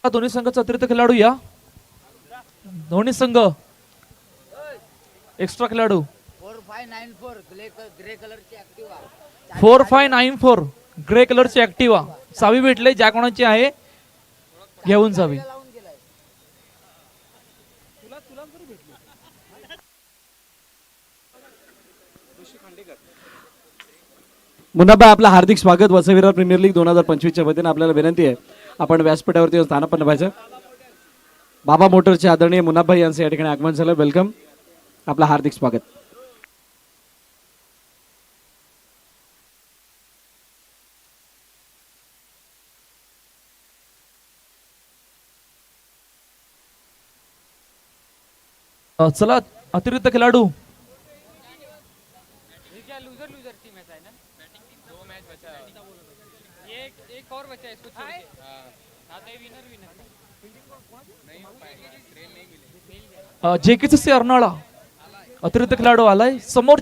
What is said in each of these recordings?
दोन्ही संघाचा अतिरिक्त खेळाडू या. दोन्ही संघ एक्स्ट्रा खेळाडू 4594 ग्रे कलरची ऍक्टिवा चावी भेटले. ज्या कोणाची आहे घेऊन जावी. मुन्नाभाई आपलं हार्दिक स्वागत. वसई विरार प्रीमियर लीग 2025 च्या वतीने आपल्याला विनंती आहे आपण व्यासपीठावरती स्थानापन्न व्हायचं. बाबा मोटरचे आदरणीय मुन्नाभाई यांचं या ठिकाणी आगमन झालं. वेलकम, आपलं हार्दिक स्वागत. चला अतिरिक्त खेळाडू जेकेसी अर्नाळा अतिरिक्त खेळाडू आलाय. समोर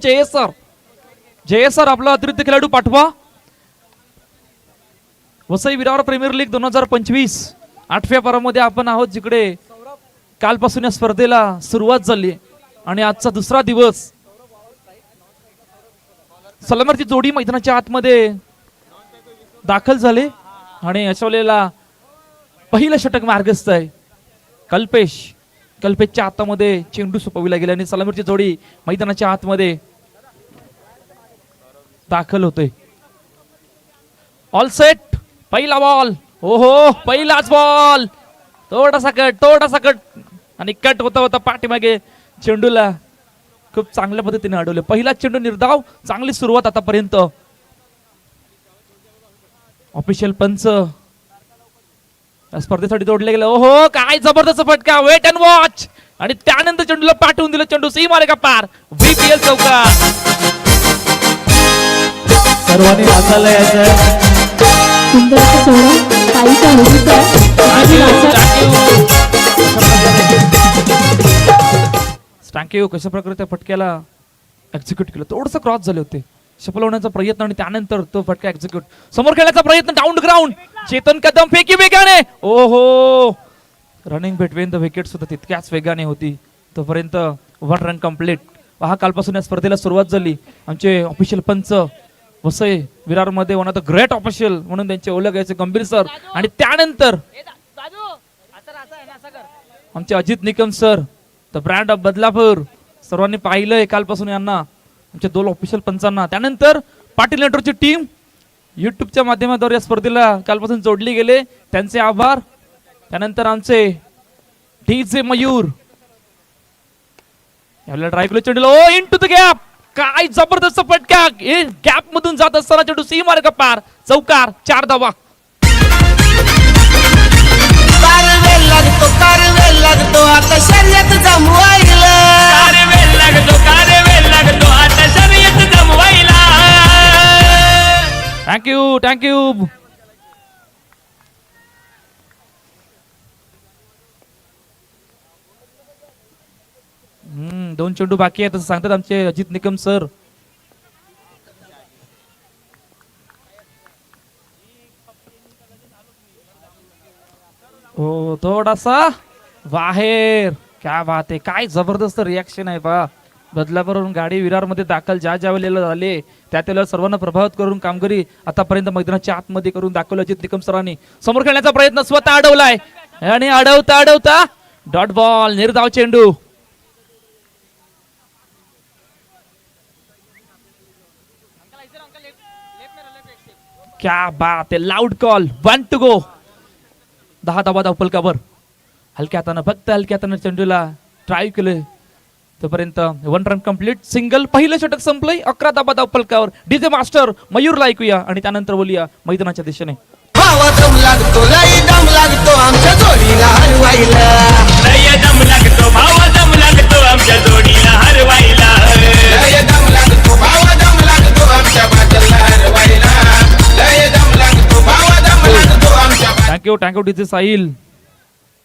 JSR आपला अतिरिक्त खेळाडू पाठवा. वसई विरार प्रीमियर लीग 2025 8व्या पर्वामध्ये आपण आहोत, जिकडे कालपासून या स्पर्धेला सुरुवात झाली आणि आजचा दुसरा दिवस. सलामरची जोडी मैदानाच्या आतमध्ये दाखल झाले आणि अशा वेळेला पहिलं षटक मार्गस्थ आहे. कल्पेशच्या हातामध्ये चेंडू सोपविला गेला आणि सलामीरची जोडी मैदानाच्या आतमध्ये दाखल होते. ऑल सेट, पहिला बॉल. ओहो, पहिलाच बॉल. थोडासा कट आणि कट होता पाठीमागे चेंडूला खूप चांगल्या पद्धतीने अडवले. पहिला चेंडू निर्धाव, चांगली सुरुवात आतापर्यंत. ऑफिशियल पंच स्पर्धेसाठी जोडले गेले. ओहो, काय जबरदस्त फटका. वेट अँड वॉच आणि त्यानंतर चेंडूला पाठवून दिलं. चेंडू सीमा रेखा पार. VPL चौकार. सर्वांनी वाचायला यायचं. थँक्यू. कशा प्रकारे त्या फटक्याला एक्झिक्यूट केलं. थोडस क्रॉस झाले होते. शपलवण्याचा प्रयत्न आणि त्यानंतर तो फटका एक्झिक्यूट. समोर खेळण्याचा प्रयत्न. Down ground. चेतन कदम फेकी वेगाने. ओहो, रनिंग बिटवीन द विकेट सुद्धा तितक्याच वेगाने होती. तोपर्यंत 1 रन कंप्लीट. हा कालपासून या स्पर्धेला सुरुवात झाली. आमचे ऑफिशियल पंच वसई विरार मध्ये one of the great official म्हणून त्यांचे ओळख घ्यायचे गंभीर सर आणि त्यानंतर आमचे Ajit Nikam sir, the brand of Badlapur. सर्वांनी पाहिलंय कालपासून यांना, आमच्या 2 ऑफिशियल पंचांना. त्यानंतर पाटील नेटवर्कची टीम युट्यूबच्या माध्यमाद्वारे या स्पर्धेला कालपासून जोडली गेले, त्यांचे आभार. त्यानंतर आमचे DJ मयूर. याला ड्राईव्ह चेंडूला ओ इनटू द गॅप. काय जबरदस्त फटका. गॅप मधून जात असताना चेंडू सीमा रेखा पार. चौकार. 4 धावा. लागतो आता शर्यत जमवायला. थँक्यू. 2 चेंडू बाकी आहेत असं सांगतात आमचे अजित निकम सर. हो, थोडासा बाहेर. क्या बात आहे. काय जबरदस्त रिॲक्शन आहे पहा. बदलापूरवरून गाडी विरार मध्ये दाखल ज्या वेळेला झाले त्या वेळेला सर्वांना प्रभावित करून कामगिरी आतापर्यंत मैदानाच्या आतमध्ये करून दाखवलं अजित निकम सरांनी. समोर खेळण्याचा प्रयत्न स्वतः अडवलाय आणि अडवता डॉट बॉल. निर्धाव चेंडू. क्या बात आहे, लाऊड कॉल, 1 to go. 10 धावा धावफलकावर. हलक्या हातानं, फक्त हलक्या हातानं चेंडूला ट्राय केलं तोपर्यंत 1 रन कंप्लीट. सिंगल, पहिलं षटक संपलंय. 11 धावा धावफलकावर. डीजे मास्टर मयूरला ऐकूया आणि त्यानंतर बोलूया मैदानाच्या दिशेने. भावा दम लागतो लई दम लागतो आमच्या जोडीला हरवायला लय दम लागतो भावा दम लागतो आमच्या जोडीला हरवायला लय दम लागतो भावा दम लागतो आमच्या बाजूला हरवायला लय दम लागतो भावा दम लागतो आमच्या थँक्यू डीजे साहिल,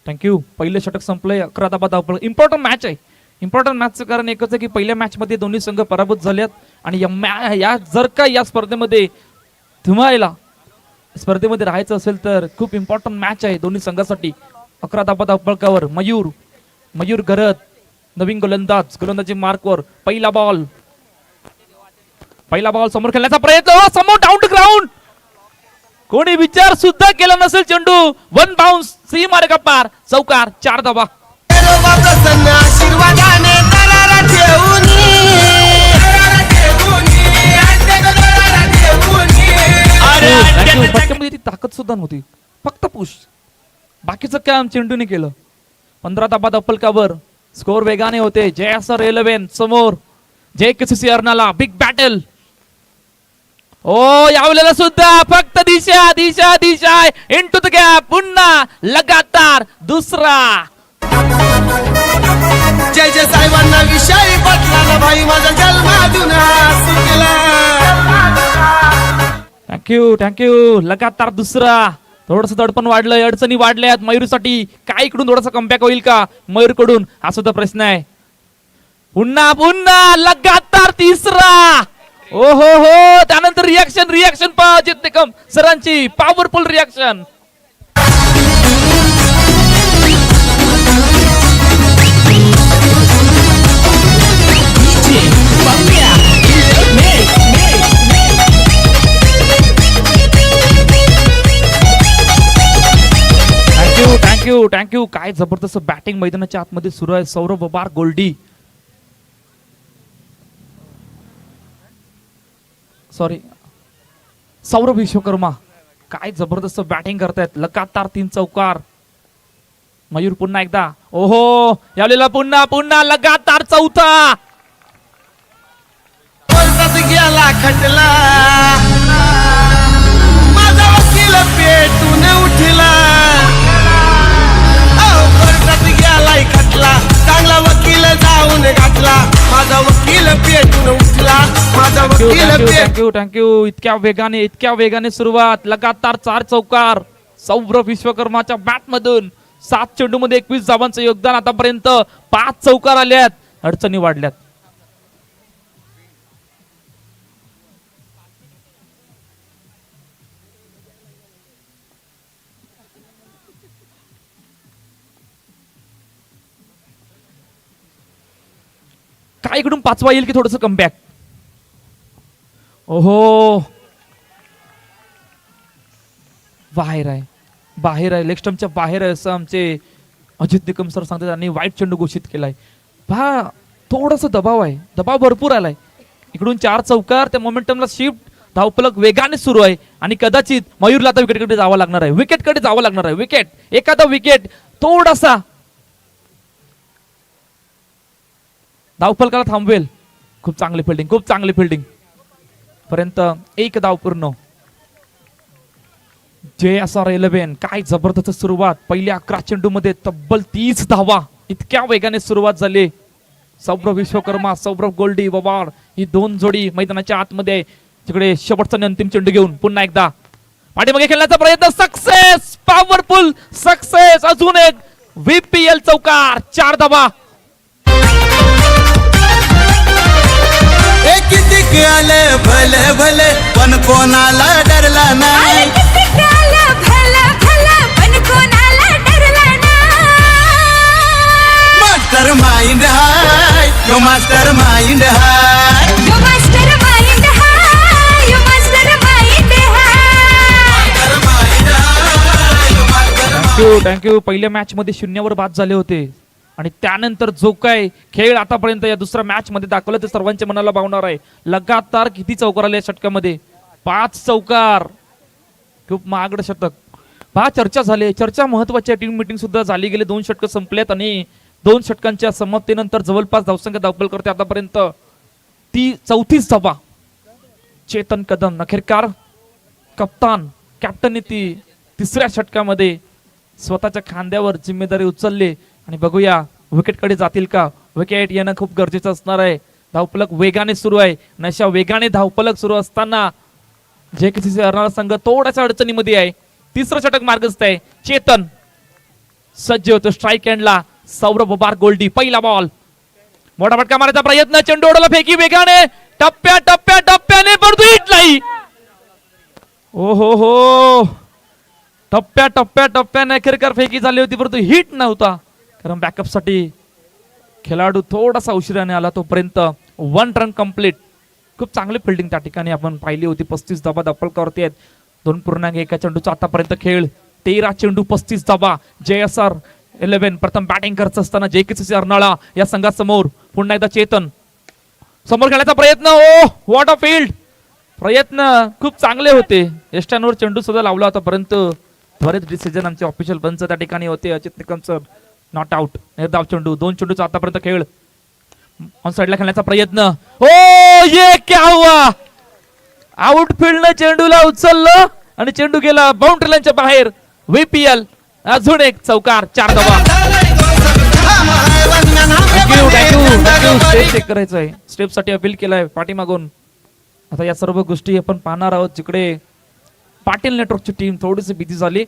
थँक्यू. पहिलं षटक संपलंय. 11 धावा धावफलक. इम्पॉर्टंट मॅच आहे. इम्पॉर्टंट मॅचचं कारण एकच आहे की पहिल्या मॅच मध्ये दोन्ही संघ पराभूत झालेत आणि या जर का या स्पर्धेमध्ये स्पर्धेमध्ये राहायचं असेल तर खूप इम्पॉर्टंट मॅच आहे दोन्ही संघासाठी. 11 धावा धावफलकावर मयूर गरत, नवीन गोलंदाजी मार्कवर. पहिला बॉल समोर खेळण्याचा प्रयत्न. समोर डाऊन टू ग्राउंड. कोणी विचार सुद्धा केला नसेल. चेंडू 1 बाउन्स, सी मार्ग पार, चौकार, 4 धावा. देवा प्रसन्न आशीर्वादाने दरारा ठेवून फटक्यामध्ये ती ताकद सुद्धा नव्हती, फक्त पुश. बाकीचं काम चेंडूने केलं. 15 धावा धावफलकावर. स्कोर वेगाने होते. JSR 11 समोर. JKCC Arnala big battle. यावेळेला सुद्धा फक्त दिशा इनटू द गॅप. पुन्हा लगातार दुसरा. जय जय साहेबांना विषय पटला भाई माझा जन्मातून सुटला. थँक्यू. लगातार दुसरा. थोडस दडपण वाढलंय, अडचणी वाढल्यात मयूरसाठी. काय इकडून थोडासा कमबॅक होईल का मयूर कडून, हा सुद्धा प्रश्न आहे. पुन्हा लगातार तिसरा. ओहो, त्यानंतर रिॲक्शन पहा जित निकम सरांची. Powerful reaction. थँक्यू. काय जबरदस्त बॅटिंग मैदानाच्या आतमध्ये सुरू आहे. सौरभ बार गोल्डी, सौरभ विश्वकर्मा, काय जबरदस्त बॅटिंग करतायत. लगातार 3 चौकार. मयूर पुन्हा एकदा. ओहो, यावेळेला पुन्हा लगातार चौथा. गेला खटला माझा वकील पेटून उठला. गेलाय खटला चांगला वकील जाऊन घातला. माझा वकील पेटून उठला. माझा वकील थँक्यू. इतक्या वेगाने सुरुवात. लगातार 4 चौकार सौरभ विश्वकर्माच्या बॅट मधून. 7 चेंडू मध्ये 21 धावांचं योगदान. आतापर्यंत 5 चौकार आल्यात. अडचणी वाढल्यात. काय इकडून 5वा येईल की थोडस कमबॅक. ओहो, बाहेर आहे लेग स्टंपच्या बाहेर आहे असं आमचे अजित निकम सर सांगतात. त्यांनी वाईट चेंडू घोषित केलाय. थोडस दबाव भरपूर आलाय. इकडून 4 चौकार. त्या मोमेंटमला शिफ्ट. धावफलक वेगाने सुरू आहे आणि कदाचित मयूरला आता विकेटकडे जावं लागणार आहे. एखादा विकेट थोडासा धावफलकाला थांबवेल. खूप चांगली फिल्डिंग पर्यंत 1 धाव पूर्ण. JSR 11, काय जबरदस्त सुरुवात. पहिल्या 11 चेंडू मध्ये तब्बल 30 धावा. इतक्या वेगाने सुरुवात झाली. सौरभ विश्वकर्मा, सौरभ गोल्डी, वबाड ही 2 जोडी मैदानाच्या आतमध्ये. तिकडे शेवटचा अंतिम चेंडू घेऊन पुन्हा एकदा पाठीमागे खेळण्याचा प्रयत्न. Success, powerful success. अजून एक VPL चौकार, 4 धावा. किती आलं भले भले पण कोणाला डरला नाही. मास्टर माइंड हाय, यो मास्टर माइंड हाय. थँक्यू. पहिल्या मॅच मध्ये 0 वर बाद झाले होते. आणि त्यानंतर जो काय खेळ आतापर्यंत या दुसऱ्या मॅच मध्ये दाखवलं ते सर्वांच्या मनाला भावणार आहे. लगातार किती चौकार आले या षटकामध्ये? 5 चौकार. खूप महागड शतक. पहा चर्चा झाली, चर्चा महत्वाची. टीम मीटिंग सुद्धा झाली. गेले 2 षटक संपलेत आणि 2 षटकांच्या समाप्तीनंतर जवळपास धावसंख्या दाखल करते आतापर्यंत ती 34 धावा. चेतन कदम नखेरकार कप्तान कॅप्टनने ती तिसऱ्या षटकामध्ये स्वतःच्या खांद्यावर जिम्मेदारी उचलली आणि बघूया विकेटकडे जातील का. विकेट येणं खूप गरजेचं असणार आहे. धावफलक वेगाने सुरू आहे. अशा वेगाने धावफलक सुरू असताना JKCC अर्नाळा संघ थोड्याशा अडचणीमध्ये आहे. तिसरं षटक मार्गस्थ आहे. चेतन सज्ज होतो स्ट्राईक एंडला. सौरभ बार गोल्डी पहिला बॉल. मोठा फटका मारायचा प्रयत्न. चेंडू ओढला फेकी वेगाने टप्प्याने परंतु हिट नाही. ओ हो टप्प्याने अखेरकार फेकी झाली होती परंतु हिट नव्हता. कारण बॅकअप साठी खेळाडू थोडासा उशिराने आला. तोपर्यंत 1 रन कंप्लीट. खूप चांगली फिल्डिंग त्या ठिकाणी आपण पाहिली होती. 35 धावा दाखल करते आहेत. 2.1 चेंडूचा आतापर्यंत खेळ. 13 चेंडू 35 धावा. JSR 11 प्रथम बॅटिंग करत असताना JKCC अर्नाळा या संघासमोर पुन्हा एकदा चेतन समोर खेळण्याचा प्रयत्न. ओ व्हॉट अ फील्ड. प्रयत्न खूप चांगले होते. एस्टांवर चेंडू सुद्धा लावला होता परंतु त्वरित डिसिजन आमचे ऑफिशियल पंच त्या ठिकाणी होते. Ajit Nikam sir not out. निर्धाव चेंडू. 2 चेंडूचा आतापर्यंत खेळ. ऑन साइडला खेळण्याचा प्रयत्न. ओ ये क्या हुआ. आउटफील्डनं चेंडूला उचललं आणि चेंडू गेला बाउंड्री लाईनच्या बाहेर. VPL अजून एक चौकार. 4 धावा. स्टेप चेक करायचं आहे. स्टेप साठी अपील केलाय पाठीमागून. आता या सर्व गोष्टी आपण पाहणार आहोत. जिकडे पाटील नेटवर्कची टीम थोडीशी बिझी झाली.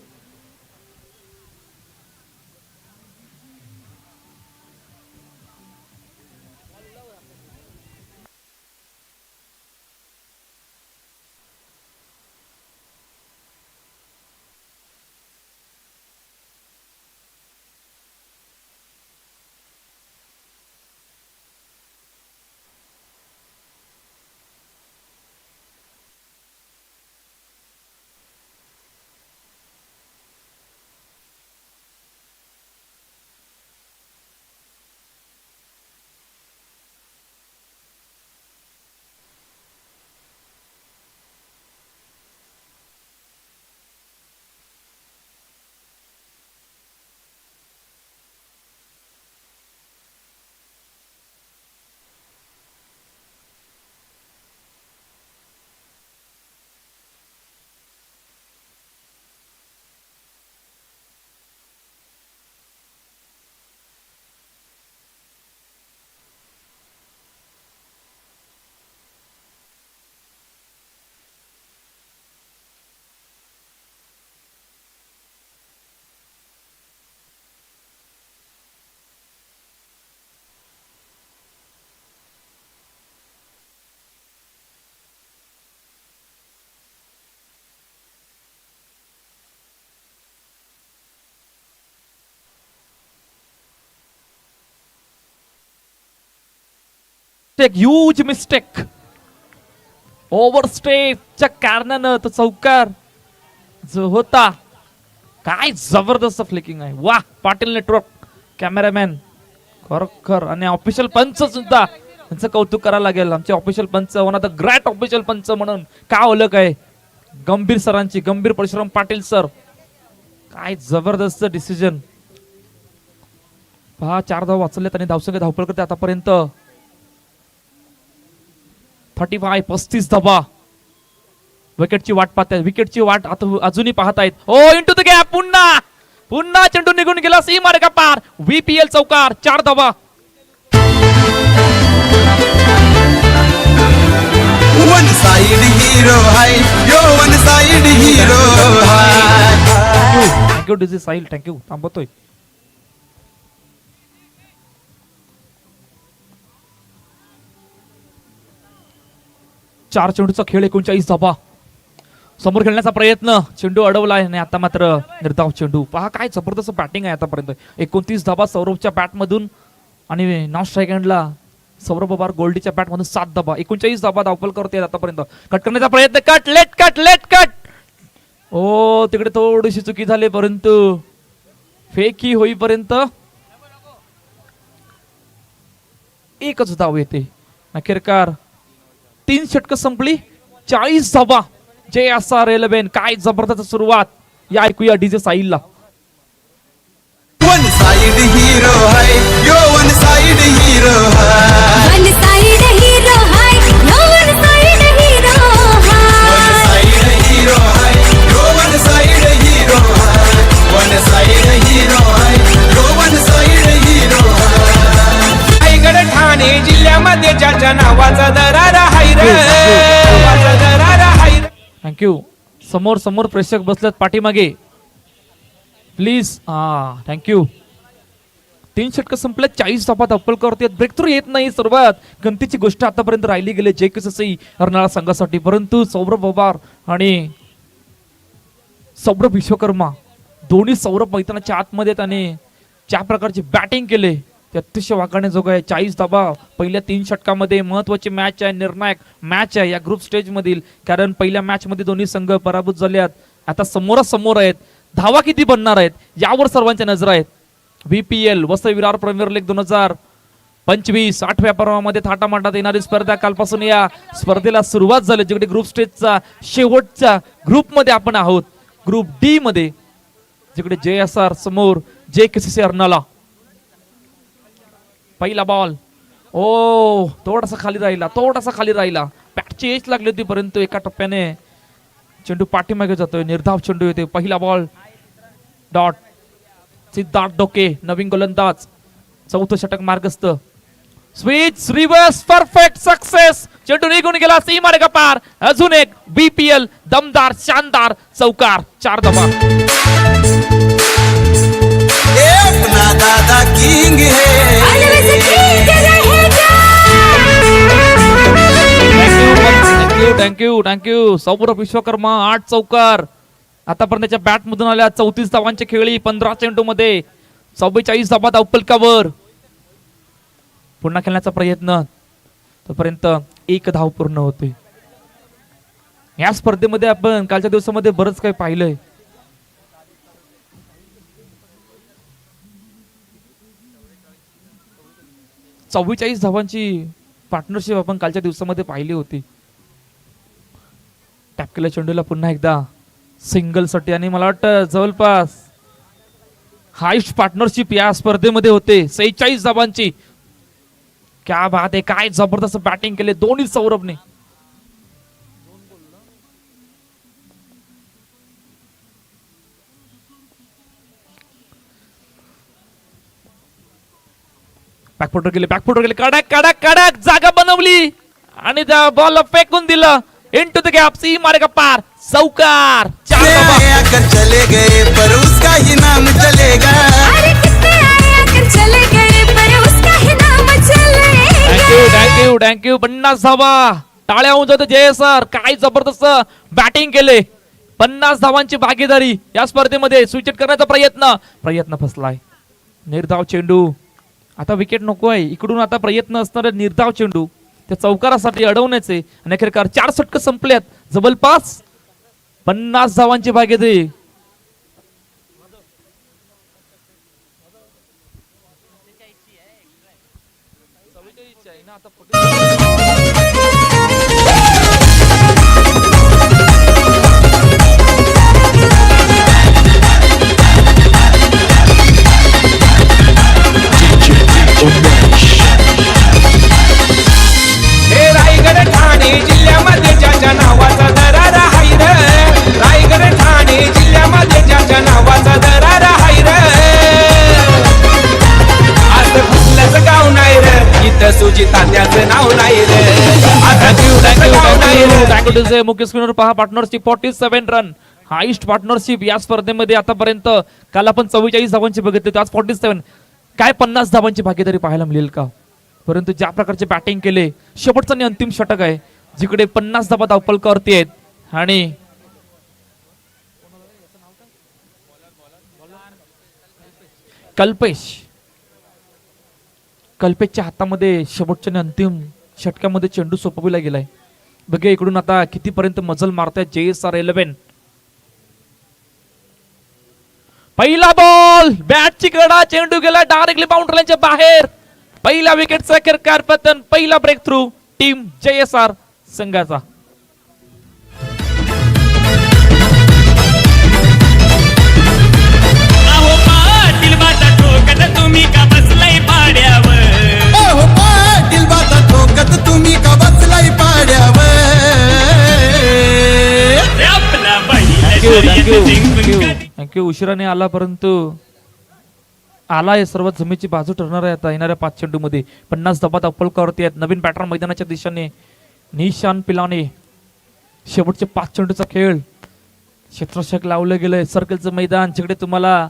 एक ह्यूज मिस्टेक. ओव्हरस्टेच्या कारणानं तो चौकार जो होता. काय जबरदस्त फ्लिकिंग आहे. वाह पाटील नेटवर्क कॅमेरामॅन खरोखर आणि ऑफिशियल पंच सुद्धा त्यांचं कौतुक करायला लागेल. आमचे ऑफिशियल पंच one of the great official पंच म्हणून का ओळख आहे. गंभीर सरांची. गंभीर परिश्रम पाटील सर. काय जबरदस्त डिसिजन. पहा 4 धावा वाचलेत आणि धावसंख्या धावपळ करते आतापर्यंत 35 धावा. विकेटची वाट पाहतायत. विकेटची वाट आता अजूनही पाहतायत. Oh into the gap. पुन्हा चेंडू निघून गेला. सी मार्गा पार. VPL चौकार. 4 धावा. वन साइड हीरो है यो वन साइड हीरो है. Thank you DJ Sahil. थँक्यू. थांबवतोय. चार चेंडूचा खेळ. 39 धावा. समोर खेळण्याचा प्रयत्न. चेंडू अडवलाय आणि आता मात्र निर्धाव चेंडू. पहा काय जबरदस्त बॅटिंग आहे आतापर्यंत. 29 धावा सौरभच्या बॅट मधून आणि नॉन स्ट्राईक हँडला सौरभ बार गोल्डीच्या बॅट मधून 7 धावा. 39 धावा धावपल करते आतापर्यंत. कट करण्याचा प्रयत्न. Cut late cut. ओ तिकडे थोडीशी चुकी झाली परंतु फेकी होईपर्यंत एकच धाव येते. अखेरकार 3 षटकं संपली, 40 धावा. JSR11 काय जबरदस्त सुरुवात. या ऐकूया डीजे साहिलला. वन साइड हीरो है यो वन साइड हीरो है वन साइड हीरो है यो वन साइड हीरो वन है साइड हीरो है यो वन साइड हीरो है वन साइड हीरो है यो वन साइड हीरो है रायगड ठाणे जिल्ह्यामध्ये ज्याच्या नावाचा दरारा हाय रे नावाचा दरारा हाय रे. थँक्यू. समोर समोर प्रेक्षक बसलेत पाठीमागे प्लीज. हा थँक्यू. 3 षटकं संपले, 40 धावा अप्पलकरवरती. ब्रेक थ्रू येत नाही. सर्वात गमतीची गोष्ट आतापर्यंत राहिली गेली JKCC अर्नाळा संघासाठी, परंतु सौरभ पवार आणि सौरभ विश्वकर्मा दोन्ही सौरभ मैदानाच्या आतमध्ये त्याने ज्या प्रकारची बॅटिंग केले ते अतिशय वाखाणण्याजोगं आहे. 40 धावा पहिल्या 3 षटकामध्ये. महत्वाची मॅच आहे, निर्णायक मॅच आहे या ग्रुप स्टेज मधील, कारण पहिल्या मॅच मध्ये दोन्ही संघ पराभूत झाले. आता समोरासमोर आहेत. धावा किती बनणार आहेत यावर सर्वांच्या नजर आहेत. VPL Vasai Virar premier league 2025 8व्या पर्वामध्ये थाटामाटात येणारी स्पर्धा कालपासून या स्पर्धेला सुरुवात झाली, जिकडे ग्रुप स्टेजचा शेवटच्या ग्रुप मध्ये आपण आहोत. ग्रुप डी मध्ये जिकडे JSR समोर JKCC अर्नाळा. पहिला बॉल थोडासा खाली राहिला. बॅटची एज लागली होती, परंतु एका टप्प्याने चेंडू पाठीमागे जातोय. निर्धाव चेंडू येते. पहिला बॉल डॉट. सिद्धार्थ डोके नवीन गोलंदाज. 4थं षटक मार्गस्थ. Switch reverse perfect success. चेंडू निघून गेला सीमारेखा पार. अजून एक BPL दमदार शानदार चौकार. 4 धावा. ए अपना दादा किंग है ऑलवेज किंग रहेगा. थँक्यू. सौरभ विश्वकर्मा 8 चौकार. आतापर्यंतच्या बॅट मधून आल्या 34 धावांची खेळी 15 चेंडू मध्ये. 44 धावा धावफलकावर. पुन्हा खेळण्याचा प्रयत्न, तोपर्यंत 1 धाव पूर्ण होते. या स्पर्धेमध्ये आपण कालच्या दिवसामध्ये बरंच काही पाहिलंय. चव्वेचाळीस धावांची पार्टनरशिप आपण कालच्या दिवसामध्ये पाहिली होती. टॅप केल्या चेंडूला पुन्हा एकदा सिंगल साठी, आणि मला वाटतं जवळपास हायस्ट पार्टनरशिप या स्पर्धेमध्ये होते. 46 धावांची. क्या बात आहे. काय जबरदस्त बॅटिंग केले दोन्ही सौरभने. बॅकफुटर गेले. कडक जागा बनवली आणि त्या बॉल फेकून दिलं. Into the gap. सी मारेगा पार. चौकार. 4 धावा. आकर चले गए पर उसका ही नाम चलेगा अरे कितने आए आकर चले गए पर उसका ही नाम चलेगा. थँक्यू. 50 धावा. टाळ्या होऊन जाते JSR. काय जबरदस्त बॅटिंग केले. 50 धावांची भागीदारी या स्पर्धेमध्ये. स्विच करण्याचा प्रयत्न फसलाय. निर्धाव चेंडू. आता विकेट नको आहे. इकडून आता प्रयत्न असणार निर्धाव चेंडू त्या चौकारासाठी अडवण्याचे. आणि अखेरकार 4 षटकं संपल्यात. जवळपास 50 धावांची भागीदारी. हे रायगड ठाणे जिल्ह्यामध्ये ज्याच्या नावाचा दरारा हाय रे रायगड ठाणे जिल्ह्यामध्ये ज्याच्या नावाचा दरारा हाय रे आज कुठलंच गाव नाही रे इथं सुजितात्याचं नाव नाही रे आता थँक्यू. मुख्य स्क्रीनवर पहा पार्टनरशिप 47 रन. हायस्ट पार्टनरशिप या स्पर्धेमध्ये आतापर्यंत. काल आपण 44 धावांची बघितली, आज 47. काय 50 धावांची भागीदारी पाहायला मिळेल का? परंतु ज्या प्रकारचे बॅटिंग केले. शेवटचं आणि अंतिम षटक आहे जिकडे 50 धावा धावफलकावरती आहेत. आणि कल्पेशच्या हातामध्ये शेवटच्या आणि अंतिम षटकामध्ये चेंडू सोपविला गेलाय. बघा इकडून आता कितीपर्यंत मजल मारतायत JSR11. पहिला बॉल. बॅटची कडा. चेंडू गेला डायरेक्टली बाउंड्री लाईनच्या बाहेर. पहिला विकेटचा किरकार पतन, पहिला ब्रेक थ्रू टीम JSR संघाचा. अहो पाटील बाता ठोकत तुम्ही का बसलाय पाड्यावर अहो पाटील बाता ठोकत तुम्ही का बसलाय पाड्यावर. रे आपला बैल शर्यत जिंकून कधी थँक्यू. उशिराने आला परंतु आला आहे. सर्वात जमेची बाजू ठरणार आहे आता येणाऱ्या 5 चेंडूमध्ये. 50 धावा अप्पलकावरती आहेत. नवीन पॅटर्न मैदानाच्या दिशेने निशान पिलाने. शेवटचे 5 चेंडूचा खेळ. क्षेत्ररक्षक लावलं गेलंय. सर्कलचं मैदान जिकडे तुम्हाला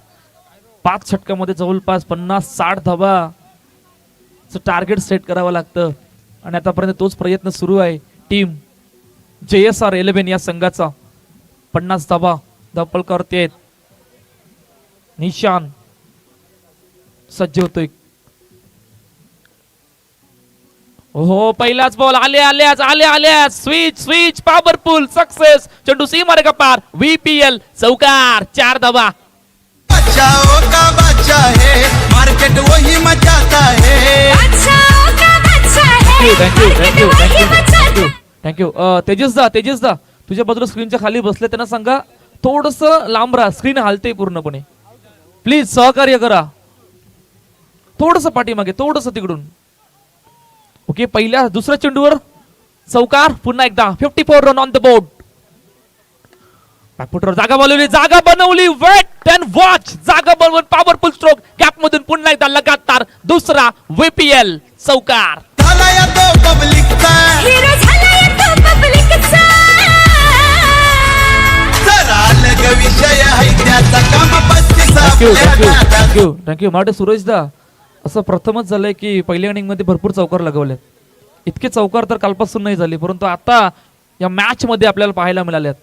5 षटकामध्ये जवळपास 50-60 धावाचं टार्गेट सेट करावं लागतं आणि आतापर्यंत तोच प्रयत्न सुरू आहे टीम JSR 11 या संघाचा. 50 धावा अप्पलकावरती आहेत. निशान सज्ज होतोय. हो पहिलाच बॉल आल्या स्विच पॉवरफुल सक्सेस. चेंडू सीमा रेखा पार. VPL चौकार. 4 धावा. बचाओ का बच्चा है मार्केट वही मचाता है. बच्चाओं का बच्चा है, मार्केट वही मचाता. थँक्यू. तेजस दा तुझ्या बाजूला स्क्रीनच्या खाली बसले त्यांना सांगा थोडस लांब राहा. स्क्रीन हालते पूर्णपणे. प्लीज सहकार्य करा. थोडस पाठीमागे थोडस तिकडून. ओके पहिल्या दुसऱ्या चेंडूवर चौकार. पुन्हा एकदा 54 रन ऑन द बोर्ड. बॅकफुटवर जागा बनवली. Wait and watch. जागा बनवून पॉवरफुल स्ट्रोक. गॅप मधून पुन्हा एकदा लगातार दुसरा VPL चौकार. झाला या तो पब्लिकचा हिरो झालाय तो पब्लिकचा. जरा अलग विषय आहे त्याचा. काम 35 आपल्या हातात. थँक्यू. मराठे सुरेश दा असं प्रथमच झालंय की पहिल्या इनिंग मध्ये भरपूर चौकार लगवलेत. इतके चौकार तर कालपासून नाही झाले परंतु आता या मॅच मध्ये आपल्याला पाहायला मिळाल्यात.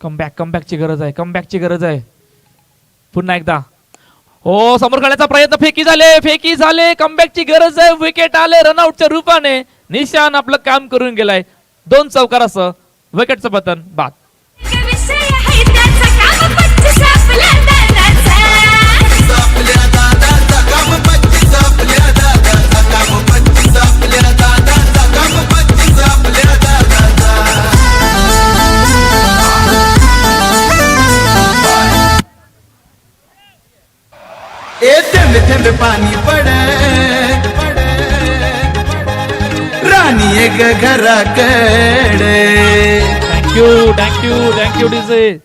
कमबॅकची गरज आहे. पुन्हा एकदा हो समोर खेळण्याचा प्रयत्न. फेकी झाले. कमबॅकची गरज आहे. विकेट आले रनआउटच्या रूपाने. निशान आपलं काम करून गेलाय. 2 चौकार असं विकेटचं पतन बाद. विषय आहे त्याचा. काम 25 आपल्या दादाचा. आपल्या दादाचा काम 25 आपल्या दादाचा. काम 25 आपल्या दादाचा. काम 25 आपल्या दादाचा. ए थेंबे थेंबे पाणी पडे राणी एक घराकडे. Thank you DJ.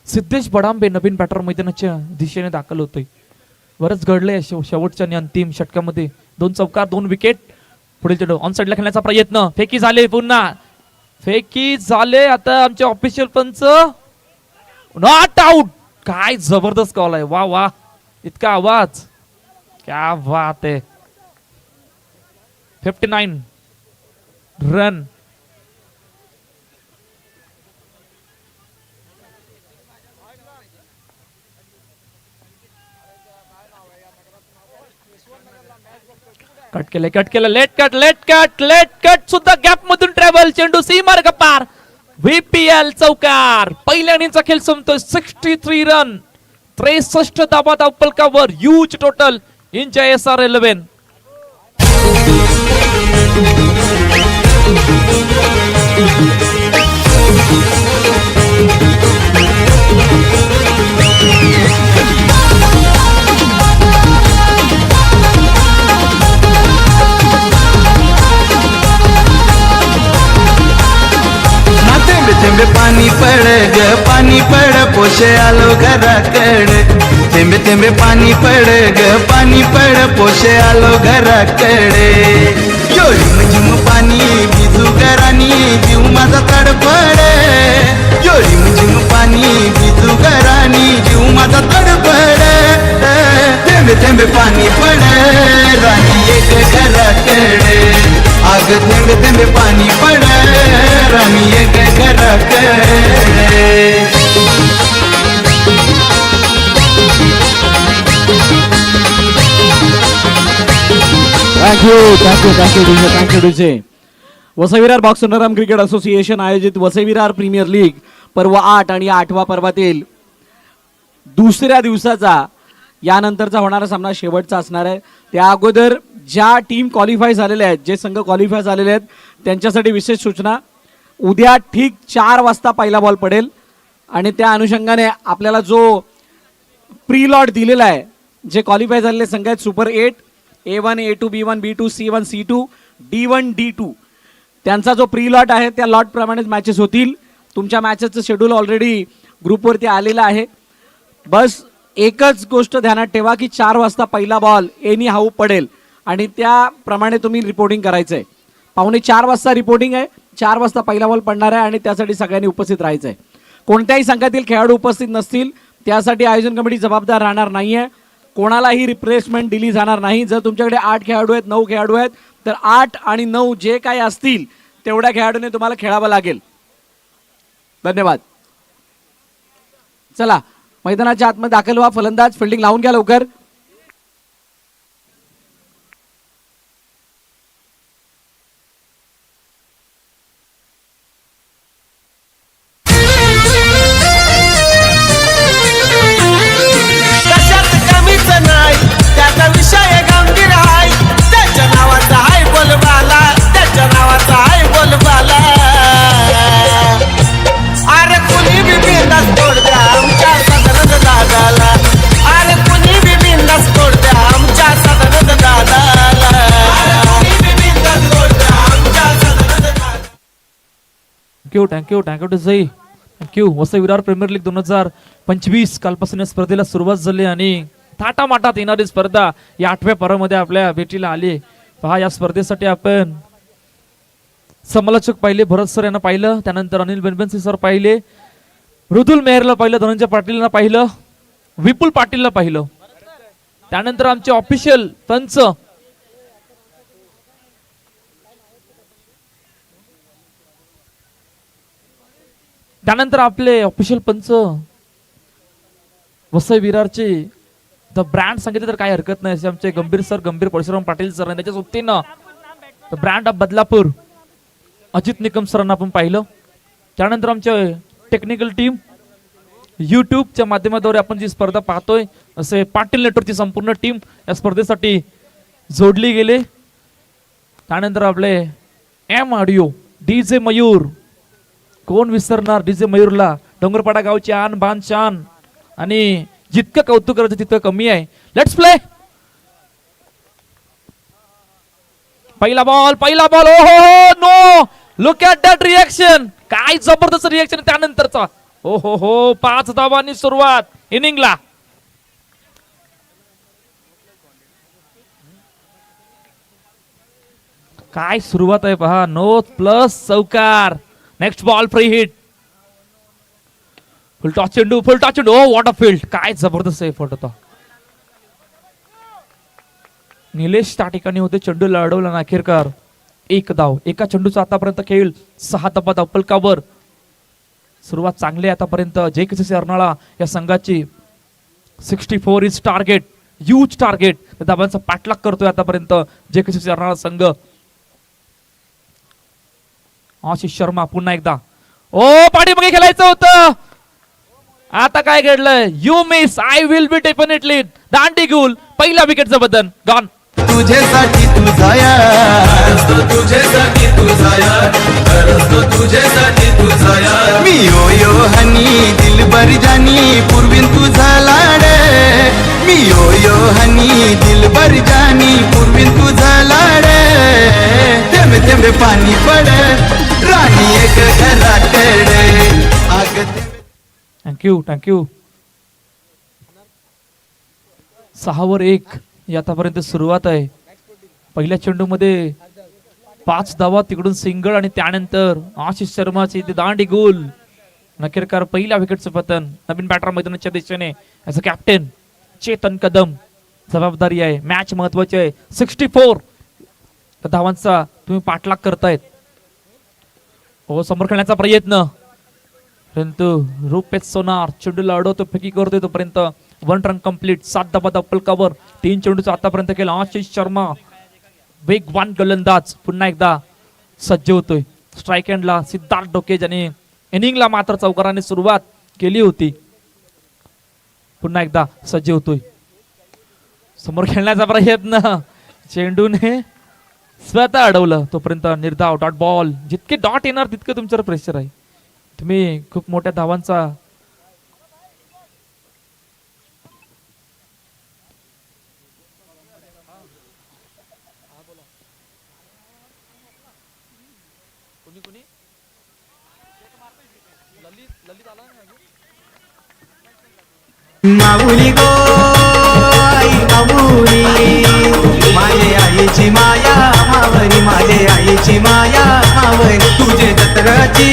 सिद्धेश बडांबे नवीन बॅटर मैदानाच्या दिशेने दाखल होतोय. बरंच घडलंय शेवटच्या आणि अंतिम षटकामध्ये. 2 चौकार 2 विकेट. पुढील चेंडू ऑन साइडला खेळण्याचा प्रयत्न. फेकी झाले. आता आमचे ऑफिशियल पंच नॉट आउट. काय जबरदस्त कॉल आहे. वा इतका आवाज. क्या बात आहे. 59 रन. कट केलं. लेट कट सुद्धा गॅप मधून ट्रॅव्हल. चेंडू सीमार्ग पार. VPL चौकार. पहिल्या इनिंगचा खेळ संपतोय. 63 रन 63 धावा अप्पलकावर. Huge total in JSR 11. थेंबे पाणी पड पोशे आलो घराकडे. थेंबे पाणी पड पोशे आलो घराकडे. झिम पाणी भिजू घरानी जीव माझा तडफडे. झिम पाणी भिजू घरानी जीव माझा तडफडे. थेंबे पाणी पड राणी एक घराकडे. आग थेंबे पाणी पड राणी एक घराकडे. Thank you DJ. Vasai Virar box नराम क्रिकेट असोसिएशन आयोजित वसई विरार प्रीमियर लीग पर्व 8 आणि 8व्या पर्वातील दुसऱ्या दिवसाचा यानंतरचा होणारा सामना शेवटचा असणार आहे. त्या अगोदर ज्या टीम क्वालिफाय झालेल्या आहेत, जे संघ क्वालिफाय झालेले आहेत त्यांच्यासाठी विशेष सूचना. उद्या ठीक 4 वाजता पहिला बॉल पडेल आणि त्या अनुषंगाने आपल्याला जो प्री लॉट दिलेला आहे, जे क्वालिफाय झालेले संघ आहेत super 8, A1, A2, B1, B2, C1, C2, D1, D2, त्यांचा जो प्री लॉट आहे त्या लॉट प्रमाणेच मॅचेस होतील. तुमच्या मॅचेसचं शेड्यूल ऑलरेडी ग्रुपवरती आलेलं आहे. बस एकच गोष्ट ध्यानात ठेवा की 4 वाजता पहिला बॉल एनी हाऊ पडेल आणि त्याप्रमाणे तुम्ही रिपोर्टिंग करायचं आहे. 3:45 वाजता रिपोर्टिंग आहे, 4 वाजता पहिला बॉल पडणार आहे आणि त्यासाठी सगळ्यांनी उपस्थित राहायचं आहे. कोणत्याही संघातील खेळाडू उपस्थित नसतील त्यासाठी आयोजन कमिटी जबाबदार राहणार नाही आहे. कोणालाही रिप्लेसमेंट दिली जाणार नाही. जर तुमच्याकडे 8 खेळाडू आहेत, 9 खेळाडू आहेत तर 8 आणि 9 जे काही असतील तेवढ्या खेळाडूने तुम्हाला खेळावं लागेल. धन्यवाद. चला मैदानाच्या आतमध्ये दाखल व्हा. फलंदाज फिल्डिंग लावून घ्या लवकर. कशात कमीच नाही त्याचा विषय गंभीर आहे. त्याच्या नावाचा आहे बोलबाला, त्याच्या नावाचा आहे बोलबाला. अरे कुणी बी बिंदास तोड द्या आमच्या सदनद दादाला. अरे कुणी बी बिंदास तोड द्या आमच्या सदनद दादाला. अरे कुणी बी बिंदास तोड द्या आमच्या सदनद दादाला. Thank you to Jay. Thank you. Vasai Virar premier league 2025 कालपासून या स्पर्धेला सुरुवात झाली आणि थाटामाटात येणारी स्पर्धा या 8व्या पर्वामध्ये आपल्या भेटीला आली. पहा, या स्पर्धेसाठी आपण समालोचक पाहिले, भरत सर यांना पाहिलं, त्यानंतर अनिल बेनबेन्सी सर पाहिले, मृदुल मेहरला पाहिलं, धनंजय पाटीलला पाहिलं, विपुल पाटीलला पाहिलं. त्यानंतर आमचे ऑफिशियल पंच वसई विरारचे द ब्रँड सांगितले तर काही हरकत नाही, असे आमचे गंभीर परशुराम पाटील सर, त्याच्या सोबतीनं the brand of Badlapur Ajit Nikam सरांना आपण पाहिलं. त्यानंतर आमचे टेक्निकल टीम, युट्यूबच्या माध्यमाद्वारे आपण जी स्पर्धा पाहतोय असे पाटील नेटवर्कची संपूर्ण टीम या स्पर्धेसाठी जोडली गेले. त्यानंतर आपले एम ऑडिओ, डीजे मयूर, कोण विसरणार डीजे मयूरला, डोंगरपाडा गावची आन बान शान, आणि जितकं कौतुक करायचं तितकं कमी आहे. Let's play. पहिला ball. Oh no, look at that reaction. काय जबरदस्त रिएक्शन त्यानंतरचा. हो 5 धावांनी सुरुवात इनिंगला. काय सुरुवात आहे पहा. नो प्लस चौकार. Next ball free hit. Full toss चेंडू. Oh what a field. काय जबरदस्त एफर्ट होता. निलेश त्या ठिकाणी होते, चेंडू लढवला ना अखेरकार 1 धाव. एका चेंडूचा आतापर्यंत खेळ 6 धावा धावफलकावर. सुरुवात चांगली आहे आतापर्यंत. JKCC अर्नाळा या संघाची 64 इज टार्गेट, ह्यूज टार्गेट. धावांचा पाठलाग करतोय आतापर्यंत JKCC अर्नाळा संघ. आशिष शर्मा पुन्हा एकदा. पाठीमागे खेळायचं होतं. आता काय घडलंय. You miss, I will be definitely. दांडी गुल. पहिल्या विकेटचं बदन गॉन. तुझ्यासाठी तुझा यार, तुझ्यासाठी तुझा यार, तुझ्यासाठी तुझा यार. मी यो हनी दिलबर जानी पूर्वीन तुझा लाड. मी यो हनी दिलबर जानी पूर्वीन तुझा लाड. थेंबे थेंबे पाणी पड राणी एक घराकडे. थँक्यू. 6 वर 1 आतापर्यंत सुरुवात आहे. पहिल्या चेंडूमध्ये 5 धावा, तिकडून सिंगल आणि त्यानंतर आशिष शर्माची दांडी गोल. नकेरकार पहिल्या विकेटचं पतन. नवीन बॅटर मैदानाच्या दिशेने as a captain Chetan Kadam. जबाबदारी आहे, मॅच महत्वाची आहे. 64 धावांचा तुम्ही पाठलाग करतायत. समोर खेळण्याचा प्रयत्न, परंतु रुपेश सोनार चेंडूला अडवतो, फेकी करतोय. तोपर्यंत 1 रन कंप्लीट. 7 धावा धावफलकावर. 3 चेंडूचा आतापर्यंत केला आशिष शर्मा. वेगवान गोलंदाज पुन्हा एकदा सज्ज होतोय. स्ट्राईक एंडला सिद्धार्थ डोके ज्याने इनिंगला मात्र चौकाराने सुरुवात केली होती, पुन्हा एकदा सज्ज होतोय. समोर खेळण्याचा प्रयत्न, चेंडूने स्वतः अडवलं. तोपर्यंत निर्धाव डॉट बॉल. जितके डॉट येणार तितके तुमच्यावर प्रेशर आहे. तुम्ही खूप मोठ्या धावांचा माऊली गो आई माऊली, माझे आईची माया मावरी, माझे आईची माया मावरी, तुझे जत्राची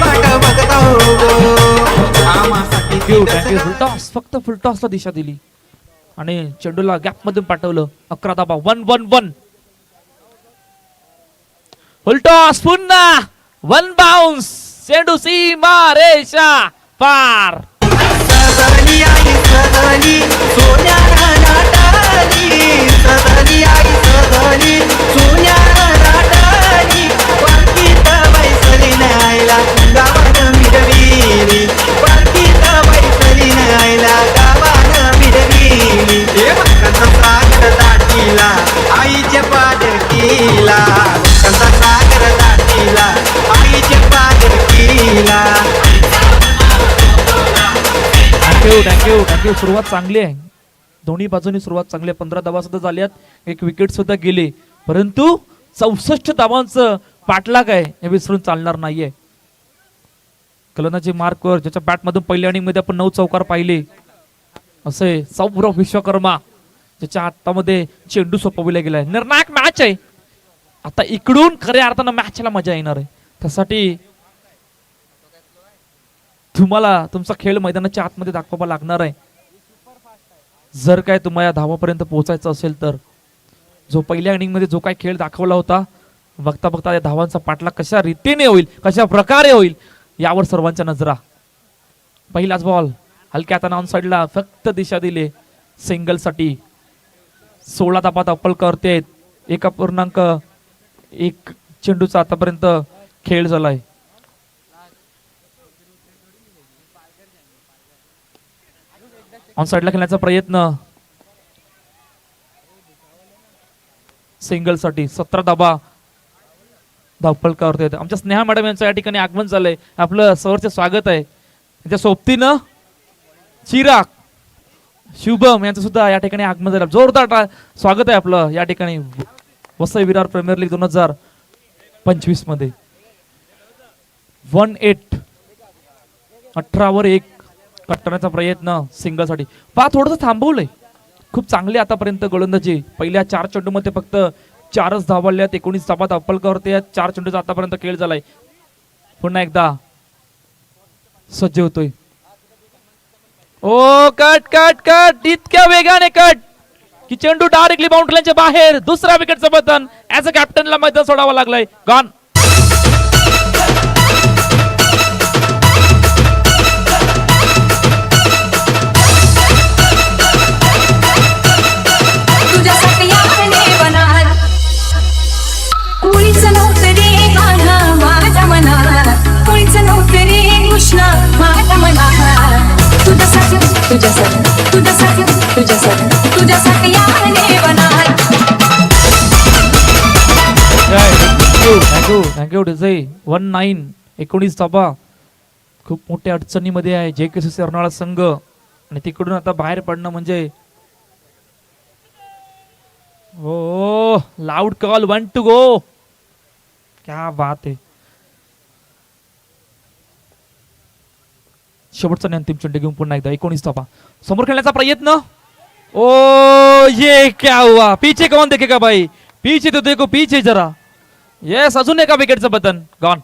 वाट बघतो आम्हासाठी थँक्यू. फुलटॉस, फक्त फुलटॉसला दिशा दिली आणि चेंडूला गॅप मधून पाठवलं. 11 धावा. 1-1-1. फुलटॉस पुन्हा 1 बाउन्स. चेंडू सीमा रेषा पार. सदनी आई सदनी सोन्याला नाटाली, सदनी आई सदनी सोन्याला नाटाली, पालखीत बैसली नायला गावानं मिरविली, पालखीत बैसली नायला गावानं मिरविली. हे भक्तांचा सागर दाटीला आईच्या पालखीला, भक्तांचा सागर दाटीला आईच्या पालखीला. थँक्यू. सुरुवात चांगली आहे, दोन्ही बाजूनी सुरुवात चांगली आहे. 15 धावा सुद्धा झाल्यात, एक विकेट सुद्धा गेले, परंतु 64 धावांचं पाठलाग आहे हे विसरून चालणार नाहीये. कलनाची मार्कवर ज्याच्या बॅट मधून पहिल्या इनिंग मध्ये आपण 9 चौकार पाहिले, असे सौरभ विश्वकर्मा ज्याच्या हातामध्ये चेंडू सोपविला गेलाय. निर्णायक मॅच आहे. आता इकडून खऱ्या अर्थानं मॅचला मजा येणार आहे. त्यासाठी तुम्हाला तुमचा खेळ मैदानाच्या आतमध्ये दाखवावा लागणार आहे. जर काय तुम्हाला या धावापर्यंत पोहोचायचं असेल तर जो पहिल्या इनिंग मध्ये जो काय खेळ दाखवला होता, बघता बघता या धावांचा पाठलाग कशा रीतीने होईल, कशा प्रकारे होईल यावर सर्वांच्या नजरा. पहिलाच बॉल हलक्या हाताने ऑन साइडला फक्त दिशा दिली सिंगल साठी. 16 धावा अपल करते. 1.1 चेंडूचा आतापर्यंत खेळ झालाय. ऑन साइडला खेळण्याचा प्रयत्न सिंगल साठी. 17 धावा धावपळ करते. आमच्या स्नेहा मॅडम यांचं या ठिकाणी आगमन झालंय. आपलं सहर्ष स्वागत आहे. त्यांच्या सोबतीनं चिराग शुभम यांचं सुद्धा या ठिकाणी आगमन झालं. जोरदार स्वागत आहे आपलं या ठिकाणी वसई विरार प्रीमियर लीग 2025 मध्ये. 1-8 18 1 कटण्याचा प्रयत्न सिंगल साठी. थोडस थांबवलंय. खूप चांगली आतापर्यंत गोलंदाजी. पहिल्या 4 चेंडूमध्ये फक्त 4च धावल्यात. 19 धावा अपल करते. 4 चेंडूचा आतापर्यंत खेळ झालाय. पुन्हा एकदा सज्ज होतोय. ओ कट कट कट. इतक्या वेगाने कट की चेंडू डायरेक्टली बाउंड्रीच्या बाहेर. दुसऱ्या विकेटचं बटन. ऍज अ कॅप्टनला मैदान सोडावं लागलंय. गॉन. तुझ्यासाठी याने बनार कुणीच नव्हतं रे गाणा माझ्या मनात, कुणीच नव्हतं रे कृष्णा माझ्या मनात. तुझ्यासाठी तुझ्यासाठी तुझ्यासाठी तुझ्यासाठी तुझ्यासाठी याने बनार. थँक्यू डिझाई. 1-9 19 धावा. खूप मोठ्या अडचणीमध्ये आहे JKCC अर्नाळा संघ आणि तिकडून आता बाहेर पडणं म्हणजे ओ लाऊड कॉल. 1 to go. क्या बात आहे. शेवटचा आणि अंतिम चेंडू घेऊन पुन्हा एकदा 19 धावा. समोर खेळण्याचा प्रयत्न. ओ ये क्या हुआ. पीछे कौन देखेगा भाई. पीछे तो देखो पीछे जरा. येस. अजून एका विकेटचं बटन. गॉन.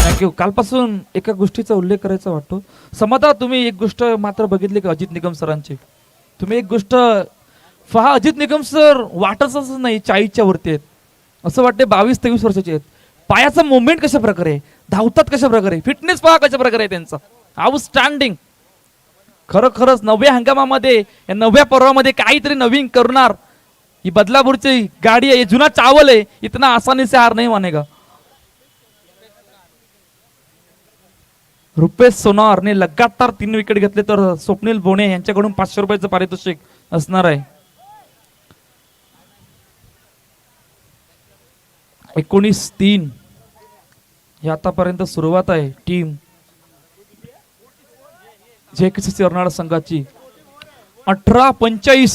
थँक्यू. कालपासून एका गोष्टीचा उल्लेख करायचा वाटतो. समाधा तुम्ही एक गोष्ट मात्र बघितली का अजित निगम सरांची. तुम्ही एक गोष्ट पहा. अजित निगम सर वाटतच नाही 40च्या वरती आहेत. असं वाटते 22-23 वर्षाचे आहेत. पायाचं मुवमेंट कशा प्रकारे, धावतात कशा प्रकारे, फिटनेस पहा कशा प्रकारे आहे त्यांचा, आउटस्टँडिंग. खरंच नव्या हंगामामध्ये या नव्या पर्वामध्ये काहीतरी नवीन करणार. ही बदलापूरची गाडी आहे, ये जुना चावल आहे, इतना आसानी से हार नहीं मानेगा. रुपेश सोनारने लगातार 3 विकेट घेतले तर स्वप्नील बोणे यांच्याकडून 500 रुपयाचं पारितोषिक असणार आहे. 19-3 हे आतापर्यंत सुरुवात आहे टीम जेकेसीसी अर्नाळा संघाची. 18-25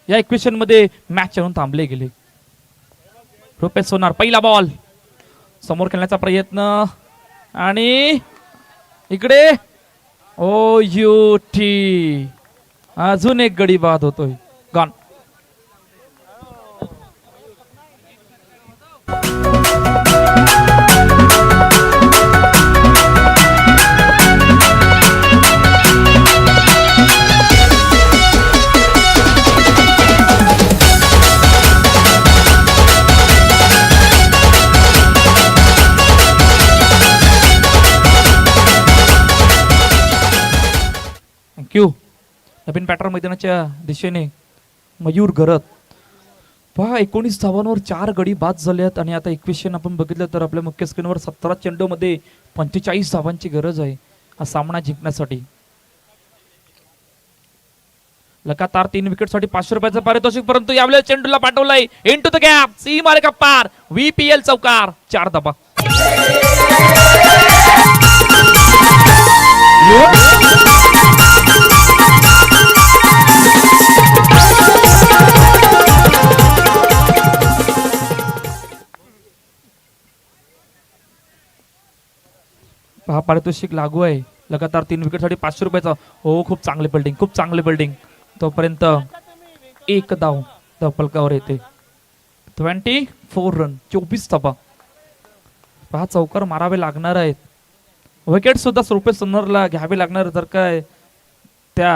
या इक्वेशन मध्ये मॅच येऊन थांबले गेले. रुपेश सोनार पहिला बॉल, समोर खेळण्याचा प्रयत्न आणि इकडे ओ यू टी, अजून एक गडी बाद होतोय, गॉन. थँक्यू. नवीन पॅटर्न मैदानाच्या दिशेने मयूर घरत पहा. 19 धावांवर 4 गडी बाद झाले आहेत आणि आता इक्वेशन आपण बघितलं तर आपल्या मुख्य स्क्रीनवर 17 चेंडूमध्ये 45 धावांची गरज आहे हा सामना जिंकण्यासाठी. लगातार 3 विकेट साठी 500 रुपयाचं पारितोषिक, परंतु यावेळेला चेंडूला पाठवलाय इनटू द गॅप, सी मारे का पार, VPL चौकार, 4 धावा. हा पारितोषिक लागू आहे. लगातार 3 विकेट साठी 500 रुपयाचा. हो, खूप चांगली बिल्डिंग, खूप चांगली बिल्डिंग. तोपर्यंत 1 धाव धपलकावर येते. 24 रन, 24 धावा. हा चौकार मारावे लागणार आहेत. विकेट सुद्धा रुपेश सोनारला घ्यावे लागणार जर काय त्या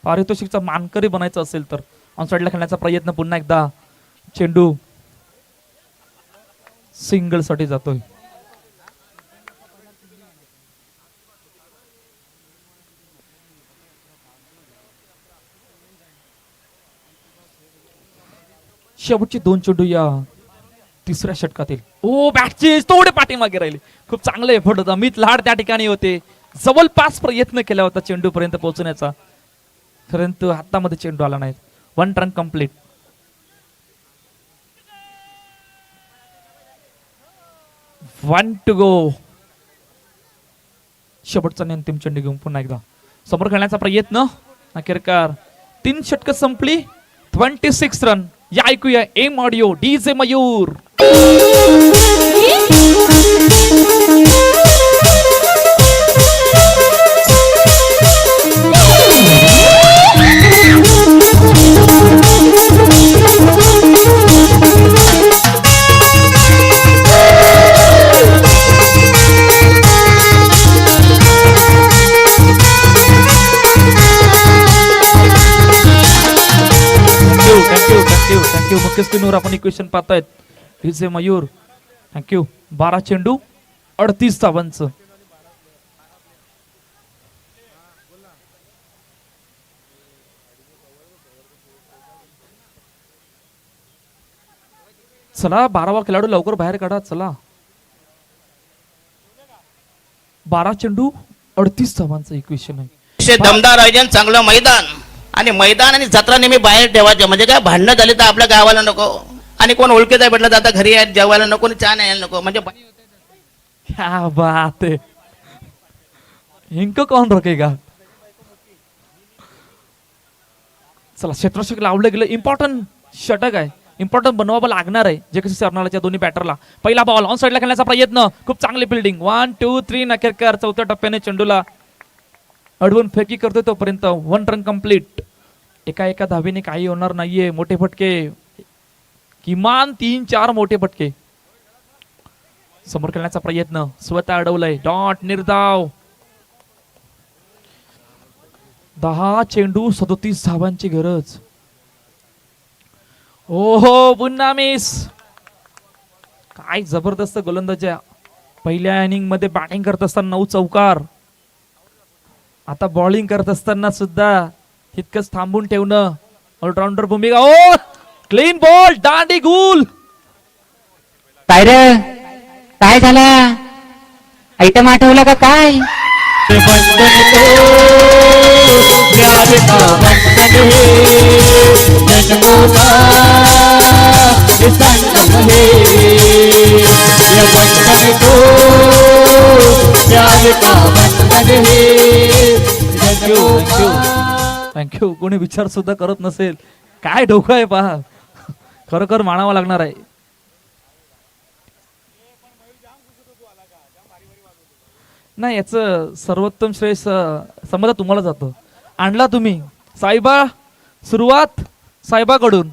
पारितोषिकचा मानकरी बनायचं असेल तर. ऑन साइडला खेळण्याचा प्रयत्न पुन्हा एकदा, चेंडू सिंगल साठी जातोय. शेवटची 2 चेंडू या तिसऱ्या षटकातील. ओ बॅटची थोडे पाठीमागे राहिले. खूप चांगले एफर्ट होता. अमित लाड त्या ठिकाणी होते, जवळपास प्रयत्न केला होता चेंडू पर्यंत पोहोचण्याचा, परंतु हातामध्ये चेंडू आला नाही. 1 run complete. One two go. शेवटचा अंतिम चेंडू घेऊन पुन्हा एकदा समोर खेळण्याचा प्रयत्न. अखेरकार 3 षटक संपली. 26 रन. या ऐकूया M audio DJ Mayur. Thank you. मुख्य स्क्रीनवर आपण इक्वेशन पाहतायत. डीजे मयूर. थँक्यू. 12 चेंडू 38 धावांचं. चला 12वा खेळाडू लवकर बाहेर काढा. चला 12 चेंडू 38 धावांचं इक्वेशन आहे. दमदार आयोजन, चांगलं मैदान आणि मैदान आणि जत्रा नेहमी बाहेर ठेवायचं. म्हणजे काय भांडणं झाली तर आपल्या गावाला नको आणि कोण ओळखीचा भेटला तर आता घरी यायला जेवायला नको आणि चहा न्यायला नको. म्हणजे क्या बात है. इनको कौन रोकेगा. चला क्षेत्ररक्षक लावलं गेलं. इम्पॉर्टंट षटक आहे, इम्पॉर्टंट बनवावं लागणार आहे जेकेसीसी अर्नाळाच्या दोन्ही बॅटरला. पहिला बॉल ऑन साइडला खेळण्याचा प्रयत्न. खूप चांगली फिल्डिंग. 1 2 3 नखेरकर चौथ्या टप्प्याने चेंडूला अडवून फेकी करतोय. तोपर्यंत 1 रन कंप्लीट. एका धावेने काही होणार नाहीये. मोठे फटके, किमान 3-4 मोठे फटके. समोर खेळण्याचा प्रयत्न. स्वतः अडवलंय. डॉट निर्धाव. 10 चेंडू 37 धावांची गरज. ओहो पुन्हा मिस. काय जबरदस्त गोलंदाजी आहे. पहिल्या इनिंग मध्ये बॅटिंग करत असताना 9 चौकार, आता बॉलिंग करत असताना सुद्धा तितकंच थांबून ठेवणं ऑलराऊंडर भूमिका. ओ क्लीन बॉल, दांडी गुल. काय रे, काय झाला? आयटम आठवला का काय? थँक्यू. कोणी विचार सुद्धा करत नसेल, काय डोकं आहे पहा. खरोखर मानावं लागणार आहे. नाही, याचं सर्वोत्तम श्रेय समजा तुम्हाला जातं. आणला तुम्ही साहेबा, सुरुवात साहेबाकडून.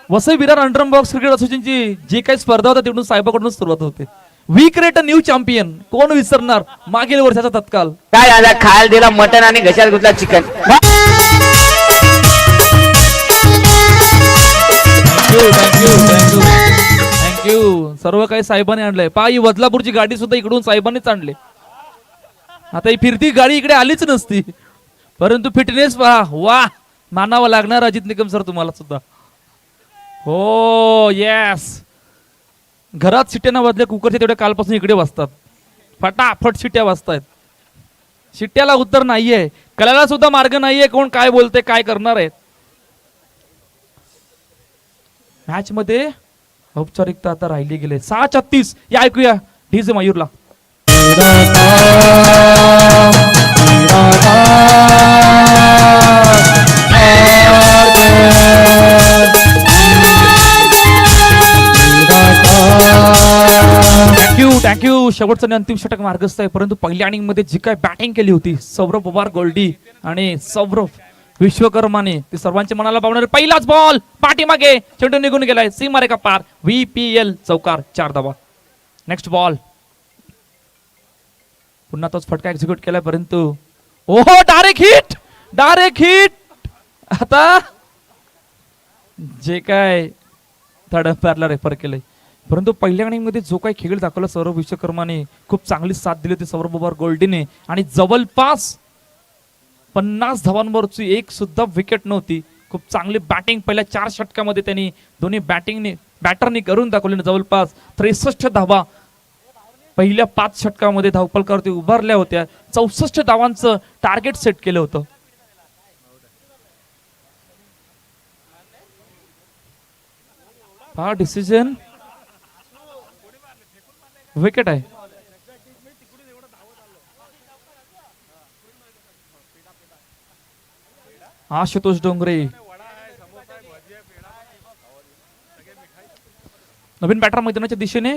Vasai Virar underarm box cricket असोसिएशनची जी काही स्पर्धा होता तिकडून साहेबाकडून सुरुवात होते. We create a new champion. कोण विसरणार मागील वर्षाचा तत्काल. काय झाला? खायला दिला मटन आणि घशात घुसला चिकन. थँक्यू. सर्व काही साहेबांनी आणलंय. पहा, ही बदलापूरची गाडी सुद्धा इकडून साहेबांनीच आणली. आता ही फिरती गाडी इकडे आलीच नसती, परंतु फिटनेस पहा. वा, मानावं लागणार अजित निकम सर तुम्हाला सुद्धा. हो येस. घरात शिट्ट्या न वाजल्या कुकरच्या तेवढ्या कालपासून इकडे वाजतात. फटाफट शिट्ट्या वाजतायत. शिट्ट्याला उत्तर नाहीये, कलाला सुद्धा मार्ग नाहीये. कोण काय बोलते, काय करणार आहेत. मॅच मध्ये औपचारिकता आता राहिली गेले. 6:36 या ऐकूया डीजे मयूरला. थँक्यू. शेवटचं आणि अंतिम षटक मार्गस्थ आहे, परंतु पहिल्या इनिंग मध्ये जी काय बॅटिंग केली होती सौरभ पवार गोल्डी आणि सौरभ विश्वकर्माने, ते सर्वांच्या मनाला पावणारे. पहिलाच बॉल पाठीमागे, चेंडू निघून गेलाय सीमारेखा पार. VPL चौकार, 4 धावा. नेक्स्ट बॉल, पुन्हा तोच फटका एक्झिक्यूट केलाय, परंतु ओहो डायरेक्ट हिट. आता जे काय थर्ड अंपायरला रेफर केलंय, परंतु पहिल्या इनिंग मध्ये जो काही खेळ दाखवला सौरभ विश्वकर्माने, खूप चांगली साथ दिली होती सौरभ पवार गोल्डीने. आणि जवळपास 50 धावांवरची एक सुद्धा विकेट नव्हती. खूप चांगली बॅटिंग पहिल्या 4 षटकामध्ये त्यांनी दोन्ही बॅटरनी करून दाखवले. जवळपास 63 धावा पहिल्या 5 षटकामध्ये धावपलकावरती उभारल्या होत्या. 64 धावांचं टार्गेट सेट केलं होतं. हा डिसिजन विकेट आहे. आशुतोष डोंगरे नवीन बॅटर मैदानाच्या दिशेने.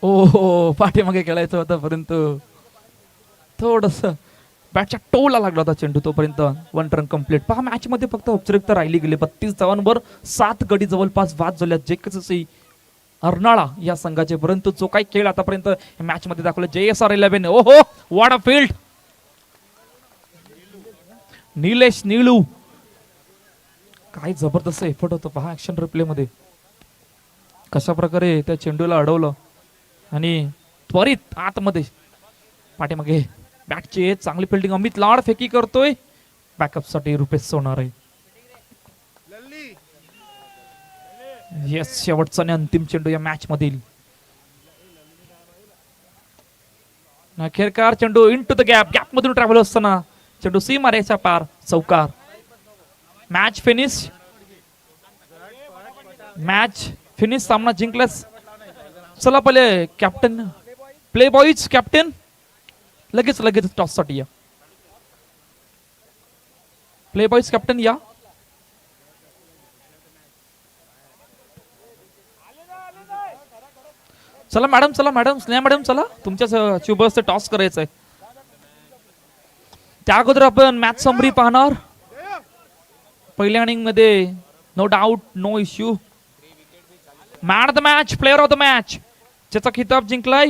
ओ पाठीमागे खेळायचं होतं, परंतु थोडस बॅटच्या टोला लागला होता चेंडू. तोपर्यंत 1 रन कंप्लीट. पहा, मॅच मध्ये फक्त औपचारिकता राहिली गेली. 32 धावांवर 7 गडी जवळपास बाद झाल्या. जे अर्नाळा या संघाचे, परंतु जो काही खेळ आतापर्यंत मॅच मध्ये दाखवला JSR 11. ओहो, what a field. Nilesh Nilu, काय जबरदस्त एफर्ट होतं. पहा ऍक्शन रिप्ले मध्ये कशा प्रकारे त्या चेंडूला अडवलं आणि त्वरित आतमध्ये पाठीमागे बॅटची चांगली फिल्डिंग. अमित लाड फेकी करतोय. बॅकअप साठी रुपेश सोनार आहे. येस, शेवटचा आणि अंतिम चेंडू या मॅच मधील. अखेरकार चेंडू इनटू द गॅप मधून ट्रॅव्हल असताना चेंडू सीमारेषा पार, चौकार. Match finish. सामना जिंकलाच. चला पहिले कॅप्टन, प्ले बॉईज कॅप्टन लगेच टॉस साठी या. प्ले बॉईज कॅप्टन या. चला मॅडम, स्नेहा मॅडम, चला तुमच्या च्युबर्स टॉस करायचं आहे. त्या अगोदर आपण मॅच समरी पाहणार. पहिल्या इनिंग मध्ये no doubt, no issue, man of the match, player of the match ज्याचा खिताब जिंकलाय